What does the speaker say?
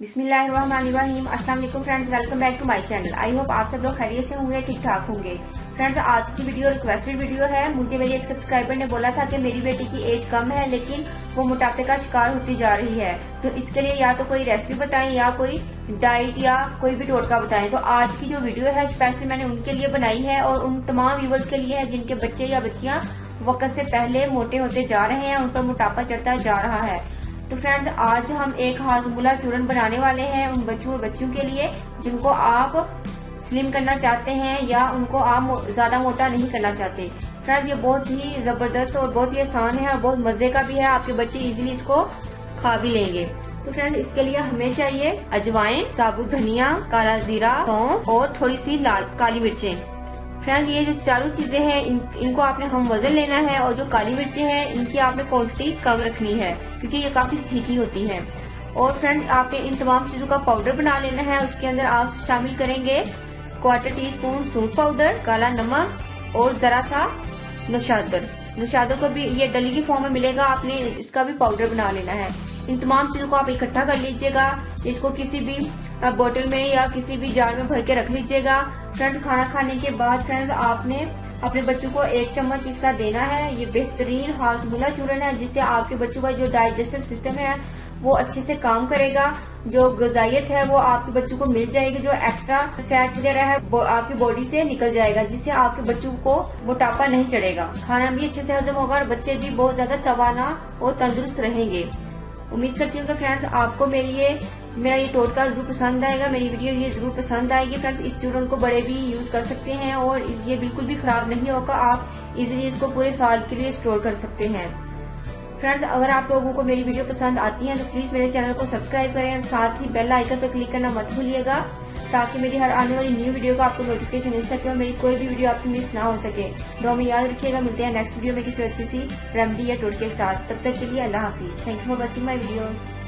बिस्मिल्लाहिर्रहमानिर्रहीम। अस्सलाम वालेकुम friends, welcome back to my channel. I hope आप सब लोग खैरियत से होंगे, ठीक ठाक होंगे। फ्रेंड्स, आज की वीडियो रिक्वेस्टेड वीडियो है। मुझे मेरी एक सब्सक्राइबर ने बोला था कि मेरी बेटी की एज कम है लेकिन वो मोटापे का शिकार होती जा रही है, तो इसके लिए या तो कोई रेसिपी बताएं या कोई डाइट या कोई भी टोटका बताएं। तो आज की जो वीडियो है स्पेशल मैंने उनके लिए बनाई है और उन तमाम व्यूवर्स के लिए है जिनके बच्चे या बच्चियां वक्त से पहले मोटे होते जा रहे हैं, उन पर मोटापा चढ़ता जा रहा है। तो फ्रेंड्स, आज हम एक हाजमोला चूरन बनाने वाले हैं उन बच्चों और बच्चियों के लिए जिनको आप स्लिम करना चाहते हैं या उनको आप ज्यादा मोटा नहीं करना चाहते। फ्रेंड्स, ये बहुत ही जबरदस्त और बहुत ही आसान है और बहुत मजे का भी है। आपके बच्चे इजीली इसको खा भी लेंगे। तो फ्रेंड्स, इसके लिए हमें चाहिए अजवाइन, साबुत धनिया, काला जीरा, सौंफ और थोड़ी सी लाल काली मिर्चें। फ्रेंड्स, ये जो चारों चीजें हैं इनको आपने हम वजन लेना है और जो काली मिर्चें हैं इनकी आपने क्वांटिटी कम रखनी है क्योंकि ये काफी तीखी होती हैं। और फ्रेंड्स, आपने इन तमाम चीजों का पाउडर बना लेना है। उसके अंदर आप शामिल करेंगे 1/4 टीस्पून सूंठ पाउडर, काला नमक और जरा सा नुशादर को भी ये डली की फॉर्म में मिलेगा, आपने इसका भी पाउडर बना लेना है। इन तमाम चीजों को आप इकट्ठा कर लीजिएगा, इसको किसी भी बोतल में या किसी भी जार में भर के रख लीजिएगा। फ्रेंड्स, खाना खाने के बाद फ्रेंड्स आपने अपने बच्चों को 1 चम्मच इसका देना है। ये बेहतरीन हाजमोला चूरन है जिससे आपके बच्चों का जो डाइजेस्टिव सिस्टम है वो अच्छे से काम करेगा, जो ग़िज़ाइयत है वो आपके बच्चों को मिल जाएगी, जो एक्स्ट्रा फैट वगैरह है वो आपकी बॉडी से निकल जाएगा जिससे आपके बच्चों को मोटापा नहीं चढ़ेगा। खाना भी अच्छे से हजम होगा और बच्चे भी बहुत ज्यादा तवाना और तंदुरुस्त रहेंगे। उम्मीद करती हूँ कि फ्रेंड्स आपको मेरा ये टोटका जरूर पसंद आएगा, मेरी वीडियो ये जरूर पसंद आएगी। फ्रेंड्स, इस चूरन को बड़े भी यूज कर सकते हैं और ये बिल्कुल भी खराब नहीं होगा, आप इजीली इसको पूरे साल के लिए स्टोर कर सकते हैं। फ्रेंड्स, अगर आप लोगों को मेरी वीडियो पसंद आती है तो प्लीज मेरे चैनल को सब्सक्राइब करें और साथ ही बेल आइकन पर क्लिक करना मत भूलिएगा ताकि मेरी हर आने वाली न्यू वीडियो का आपको नोटिफिकेशन मिल सके और मेरी कोई भी वीडियो आपसे मिस ना हो सके। दुआ में याद रखिएगा। मिलते हैं नेक्स्ट वीडियो में किसी अच्छी सी रेमेडी या टोटके के साथ। तब तक के लिए अल्लाह हाफिज। Thank you for watching my videos.